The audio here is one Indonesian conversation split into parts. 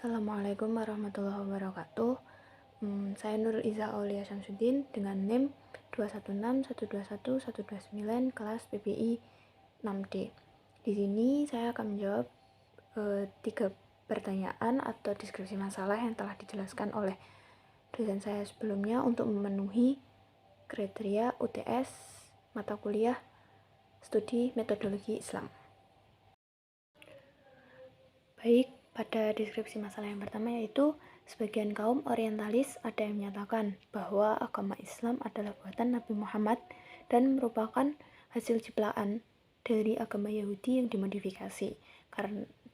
Assalamualaikum warahmatullahi wabarakatuh. Saya Nurul Iza Aulia Syamsuddin dengan NIM 216121129 kelas PPI 6D. Di sini saya akan menjawab 3 pertanyaan atau deskripsi masalah yang telah dijelaskan oleh dosen saya sebelumnya untuk memenuhi kriteria UTS mata kuliah studi metodologi Islam. Baik, pada deskripsi masalah yang pertama yaitu sebagian kaum orientalis ada yang menyatakan bahwa agama Islam adalah buatan Nabi Muhammad dan merupakan hasil ciptaan dari agama Yahudi yang dimodifikasi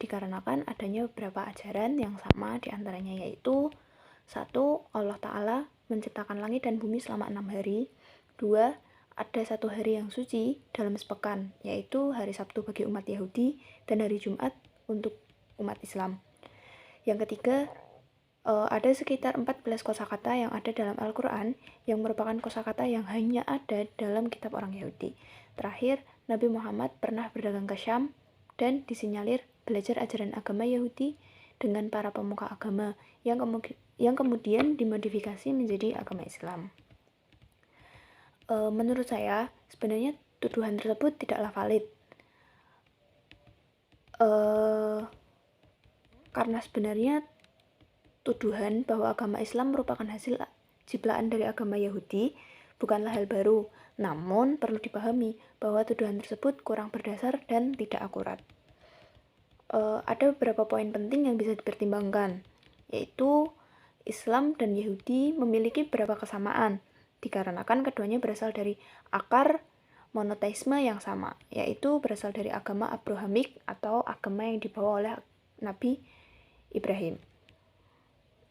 dikarenakan adanya beberapa ajaran yang sama, diantaranya yaitu 1. Allah Ta'ala menciptakan langit dan bumi selama 6 hari. 2. Ada 1 hari yang suci dalam sepekan, yaitu hari Sabtu bagi umat Yahudi dan hari Jumat untuk umat Islam. Yang ketiga, ada sekitar 14 kosakata yang ada dalam Al-Quran yang merupakan kosakata yang hanya ada dalam kitab orang Yahudi. Terakhir, Nabi Muhammad pernah berdagang ke Syam dan disinyalir belajar ajaran agama Yahudi dengan para pemuka agama yang kemudian dimodifikasi menjadi agama Islam. Menurut saya, sebenarnya tuduhan tersebut tidaklah valid. Karena sebenarnya tuduhan bahwa agama Islam merupakan hasil ciptaan dari agama Yahudi bukanlah hal baru, namun perlu dipahami bahwa tuduhan tersebut kurang berdasar dan tidak akurat. Ada beberapa poin penting yang bisa dipertimbangkan, yaitu Islam dan Yahudi memiliki beberapa kesamaan, dikarenakan keduanya berasal dari akar monoteisme yang sama, yaitu berasal dari agama Abrahamik atau agama yang dibawa oleh Nabi Ibrahim.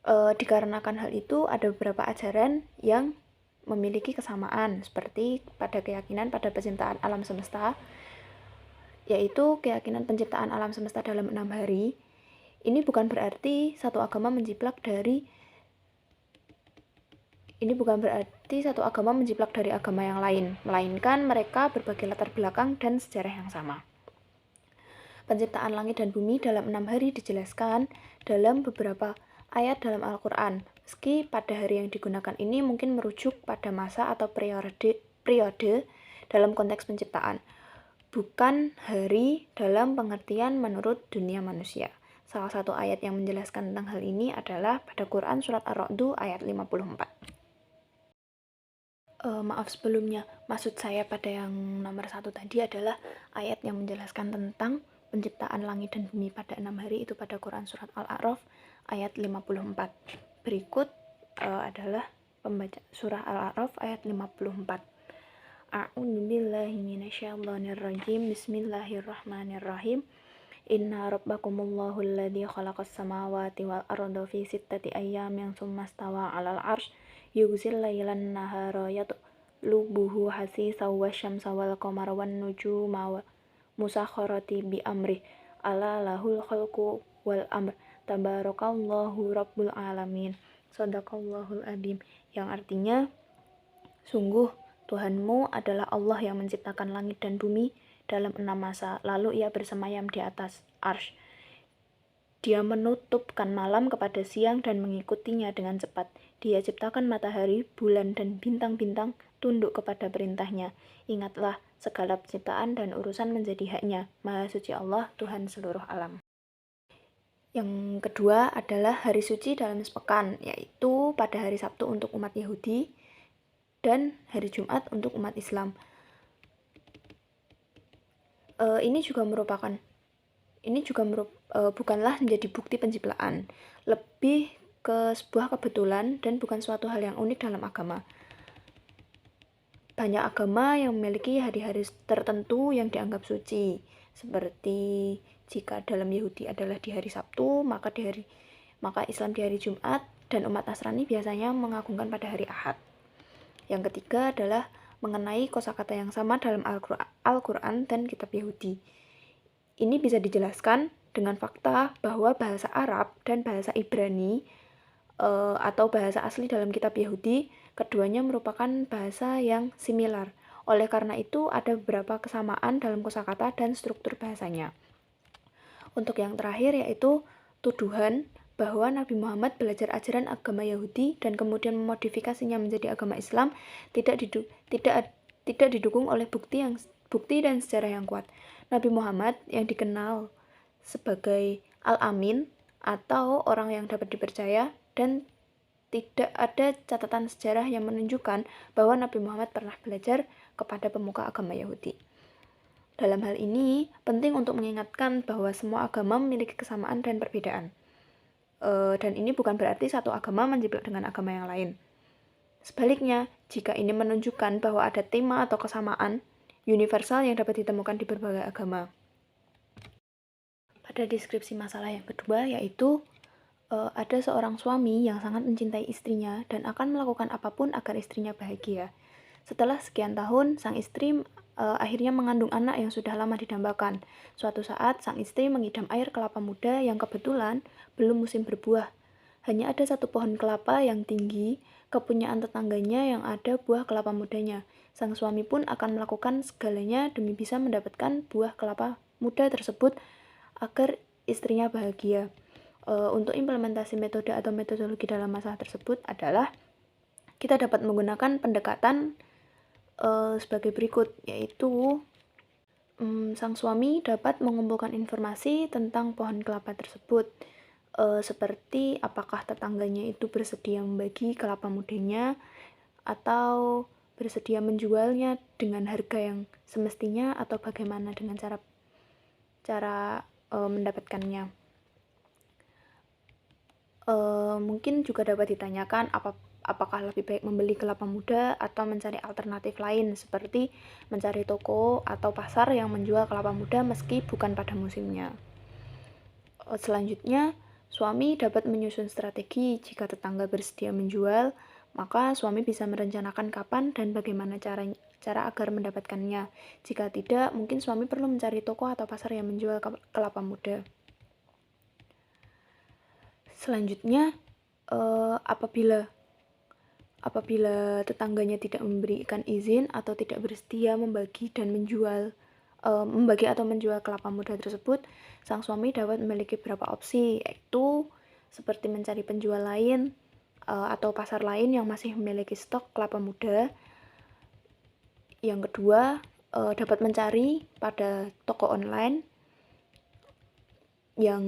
Dikarenakan hal itu, ada beberapa ajaran yang memiliki kesamaan, seperti pada keyakinan pada penciptaan alam semesta, yaitu keyakinan penciptaan alam semesta dalam 6 hari. Ini bukan berarti satu agama menjiplak dari agama yang lain, melainkan mereka berbagai latar belakang dan sejarah yang sama. Penciptaan langit dan bumi dalam 6 hari dijelaskan dalam beberapa ayat dalam Al-Quran, meski pada hari yang digunakan ini mungkin merujuk pada masa atau periode dalam konteks penciptaan, bukan hari dalam pengertian menurut dunia manusia. Salah satu ayat yang menjelaskan tentang hal ini adalah pada Quran surat Ar-Ra'd ayat 54. Maaf sebelumnya, maksud saya pada yang nomor 1 tadi adalah ayat yang menjelaskan tentang penciptaan langit dan bumi pada 6 hari, itu pada Quran surat Al-A'raf ayat 54. Berikut adalah pembaca surah Al-A'raf ayat 54. A'udzubillahi minasyaitonirrajim. Bismillahirrahmanirrahim. Inna rabbakumullahu alladzi khalaqas samawati wal arda fi sittati ayyamin tsumma stawa 'alal 'arsy yughsil lailan nahara yatlubuhu hasisan wasyamsa wal qamara wan nujuma musakharati bi amri ala lahul khalqu wal amr tabarakallahu rabbul alamin. Shadaqallahul adzim, yang artinya sungguh Tuhanmu adalah Allah yang menciptakan langit dan bumi dalam 6 masa, lalu ia bersemayam di atas arsy. Dia menutupkan malam kepada siang dan mengikutinya dengan cepat. Dia ciptakan matahari, bulan, dan bintang-bintang tunduk kepada perintahnya. Ingatlah, segala penciptaan dan urusan menjadi haknya. Maha suci Allah, Tuhan seluruh alam. Yang kedua adalah hari suci dalam sepekan, yaitu pada hari Sabtu untuk umat Yahudi dan hari Jumat untuk umat Islam. Ini juga bukanlah menjadi bukti penciptaan, lebih ke sebuah kebetulan dan bukan suatu hal yang unik dalam agama. Banyak agama yang memiliki hari-hari tertentu yang dianggap suci, seperti jika dalam Yahudi adalah di hari Sabtu, maka Islam di hari Jumat, dan umat Nasrani biasanya mengagungkan pada hari Ahad. Yang ketiga adalah mengenai kosakata yang sama dalam Al-Quran dan kitab Yahudi. Ini bisa dijelaskan dengan fakta bahwa bahasa Arab dan bahasa Ibrani atau bahasa asli dalam kitab Yahudi, keduanya merupakan bahasa yang similar. Oleh karena itu, ada beberapa kesamaan dalam kosakata dan struktur bahasanya. Untuk yang terakhir yaitu tuduhan bahwa Nabi Muhammad belajar ajaran agama Yahudi dan kemudian memodifikasinya menjadi agama Islam tidak didukung oleh bukti dan sejarah yang kuat. Nabi Muhammad yang dikenal sebagai Al-Amin atau orang yang dapat dipercaya, dan tidak ada catatan sejarah yang menunjukkan bahwa Nabi Muhammad pernah belajar kepada pemuka agama Yahudi. Dalam hal ini, penting untuk mengingatkan bahwa semua agama memiliki kesamaan dan perbedaan. Dan ini bukan berarti satu agama menjiplak dengan agama yang lain. Sebaliknya, jika ini menunjukkan bahwa ada tema atau kesamaan universal yang dapat ditemukan di berbagai agama. Pada deskripsi masalah yang kedua, yaitu ada seorang suami yang sangat mencintai istrinya dan akan melakukan apapun agar istrinya bahagia. Setelah sekian tahun, sang istri akhirnya mengandung anak yang sudah lama didambakan. Suatu saat, sang istri mengidam air kelapa muda yang kebetulan belum musim berbuah. Hanya ada satu pohon kelapa yang tinggi, kepunyaan tetangganya yang ada buah kelapa mudanya. Sang suami pun akan melakukan segalanya demi bisa mendapatkan buah kelapa muda tersebut agar istrinya bahagia. Untuk implementasi metode atau metodologi dalam masalah tersebut adalah kita dapat menggunakan pendekatan sebagai berikut, yaitu sang suami dapat mengumpulkan informasi tentang pohon kelapa tersebut, seperti apakah tetangganya itu bersedia membagi kelapa mudanya atau bersedia menjualnya dengan harga yang semestinya, atau bagaimana dengan cara mendapatkannya. Mungkin juga dapat ditanyakan apakah lebih baik membeli kelapa muda atau mencari alternatif lain seperti mencari toko atau pasar yang menjual kelapa muda meski bukan pada musimnya. Selanjutnya, suami dapat menyusun strategi. Jika tetangga bersedia menjual, maka suami bisa merencanakan kapan dan bagaimana cara agar mendapatkannya. Jika tidak, mungkin suami perlu mencari toko atau pasar yang menjual kelapa muda. Selanjutnya, apabila tetangganya tidak memberikan izin atau tidak bersedia membagi atau menjual kelapa muda tersebut, sang suami dapat memiliki beberapa opsi, yaitu seperti mencari penjual lain atau pasar lain yang masih memiliki stok kelapa muda. Yang kedua, dapat mencari pada toko online yang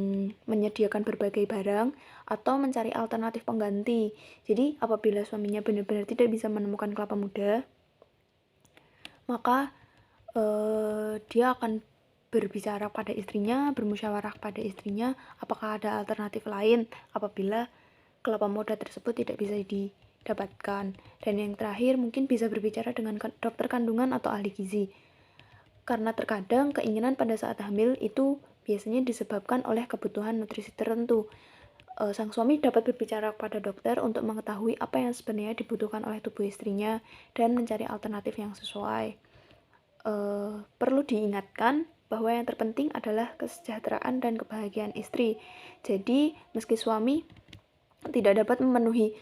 menyediakan berbagai barang atau mencari alternatif pengganti. Jadi, apabila suaminya benar-benar tidak bisa menemukan kelapa muda, maka dia akan berbicara pada istrinya, bermusyawarah pada istrinya, apakah ada alternatif lain apabila kelapa muda tersebut tidak bisa didapatkan. Dan yang terakhir, mungkin bisa berbicara dengan dokter kandungan atau ahli gizi. Karena terkadang keinginan pada saat hamil itu biasanya disebabkan oleh kebutuhan nutrisi tertentu. Sang suami dapat berbicara kepada dokter untuk mengetahui apa yang sebenarnya dibutuhkan oleh tubuh istrinya dan mencari alternatif yang sesuai. Perlu diingatkan bahwa yang terpenting adalah kesejahteraan dan kebahagiaan istri. Jadi, meski suami tidak dapat memenuhi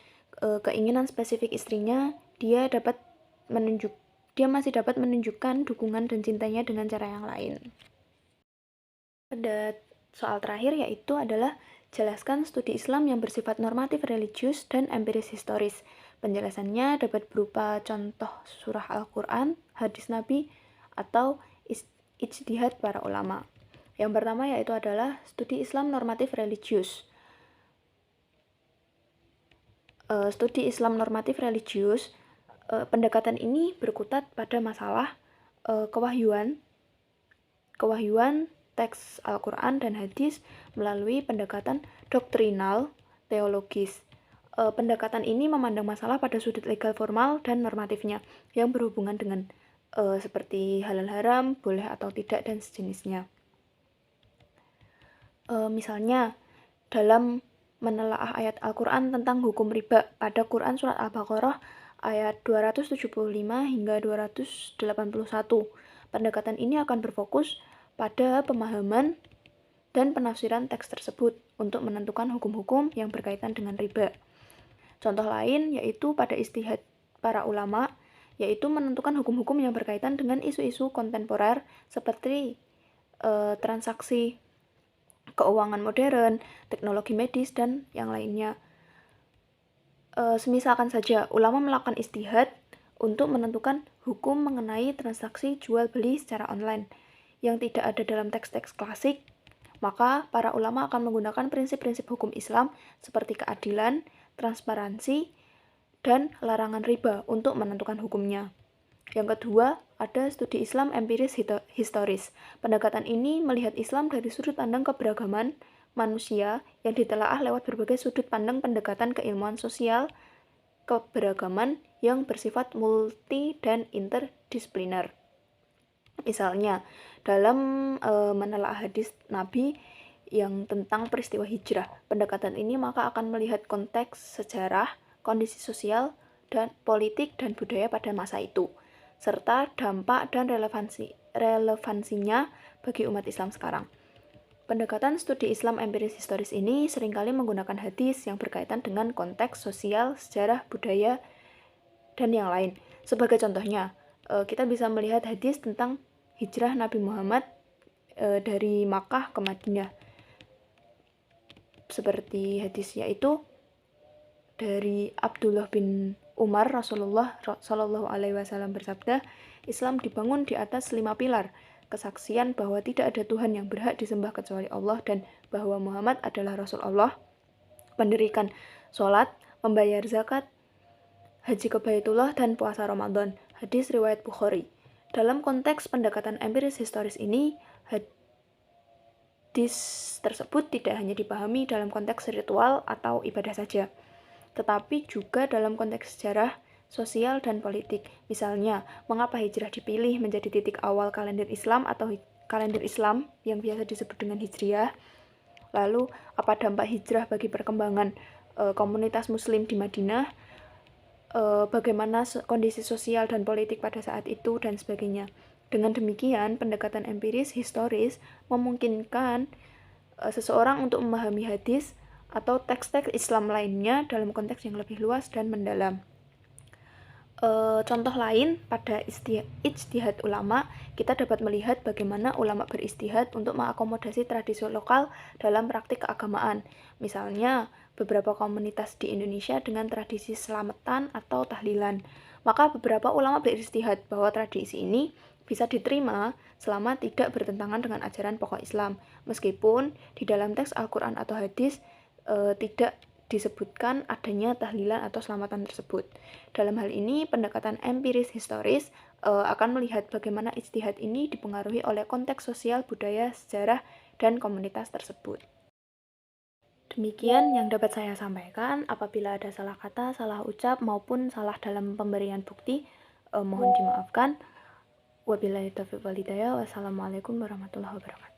keinginan spesifik istrinya, dia masih dapat menunjukkan dukungan dan cintanya dengan cara yang lain. Pada soal terakhir, yaitu adalah jelaskan studi Islam yang bersifat normatif religius dan empiris historis. Penjelasannya dapat berupa contoh surah Al-Quran, hadis Nabi, atau ijtihad para ulama. Yang pertama yaitu adalah studi Islam normatif religius. Studi Islam normatif religius, pendekatan ini berkutat pada masalah kewahyuan, teks Al-Quran dan hadis melalui pendekatan doktrinal teologis. Pendekatan ini memandang masalah pada sudut legal formal dan normatifnya yang berhubungan dengan seperti halal haram, boleh atau tidak, dan sejenisnya. Misalnya, dalam menelaah ayat Al-Quran tentang hukum riba pada Quran Surat Al-Baqarah ayat 275 hingga 281, pendekatan ini akan berfokus pada pemahaman dan penafsiran teks tersebut untuk menentukan hukum-hukum yang berkaitan dengan riba. Contoh lain yaitu pada ijtihad para ulama, yaitu menentukan hukum-hukum yang berkaitan dengan isu-isu kontemporer seperti transaksi keuangan modern, teknologi medis, dan yang lainnya. Semisalkan saja ulama melakukan ijtihad untuk menentukan hukum mengenai transaksi jual beli secara online yang tidak ada dalam teks-teks klasik, maka para ulama akan menggunakan prinsip-prinsip hukum Islam seperti keadilan, transparansi, dan larangan riba untuk menentukan hukumnya. Yang kedua, ada studi Islam empiris historis. Pendekatan ini melihat Islam dari sudut pandang keberagaman manusia yang ditelaah lewat berbagai sudut pandang pendekatan keilmuan sosial, keberagaman yang bersifat multi dan interdisipliner. Misalnya, dalam menelaah hadis Nabi yang tentang peristiwa hijrah, pendekatan ini maka akan melihat konteks sejarah, kondisi sosial, dan politik dan budaya pada masa itu, serta dampak dan relevansinya bagi umat Islam sekarang. Pendekatan studi Islam empiris historis ini seringkali menggunakan hadis yang berkaitan dengan konteks sosial, sejarah, budaya, dan yang lain. Sebagai contohnya, kita bisa melihat hadis tentang hijrah Nabi Muhammad dari Makkah ke Madinah. Seperti hadis yaitu dari Abdullah bin Umar, Rasulullah Shallallahu Alaihi Wasallam bersabda, Islam dibangun di atas 5 pilar. Kesaksian bahwa tidak ada Tuhan yang berhak disembah kecuali Allah dan bahwa Muhammad adalah Rasul Allah, mendirikan sholat, membayar zakat, haji ke Baitullah, dan puasa Ramadan. Hadis riwayat Bukhari. Dalam konteks pendekatan empiris historis ini, hadis tersebut tidak hanya dipahami dalam konteks ritual atau ibadah saja, tetapi juga dalam konteks sejarah, sosial, dan politik. Misalnya, mengapa hijrah dipilih menjadi titik awal kalender Islam atau kalender Islam yang biasa disebut dengan Hijriah. Lalu, apa dampak hijrah bagi perkembangan komunitas muslim di Madinah, bagaimana kondisi sosial dan politik pada saat itu, dan sebagainya. Dengan demikian, pendekatan empiris historis memungkinkan seseorang untuk memahami hadis atau teks-teks Islam lainnya dalam konteks yang lebih luas dan mendalam. Contoh lain, pada ijtihad ulama, kita dapat melihat bagaimana ulama beristihad untuk mengakomodasi tradisi lokal dalam praktik keagamaan. Misalnya, beberapa komunitas di Indonesia dengan tradisi selamatan atau tahlilan. Maka beberapa ulama beristihad bahwa tradisi ini bisa diterima selama tidak bertentangan dengan ajaran pokok Islam, meskipun di dalam teks Al-Quran atau hadis tidak disebutkan adanya tahlilan atau selamatan tersebut. Dalam hal ini, pendekatan empiris historis akan melihat bagaimana ijtihad ini dipengaruhi oleh konteks sosial, budaya, sejarah, dan komunitas tersebut. Demikian yang dapat saya sampaikan. Apabila ada salah kata, salah ucap, maupun salah dalam pemberian bukti, mohon dimaafkan. Wabillahi taufiq wal hidayah. Wassalamualaikum warahmatullahi wabarakatuh.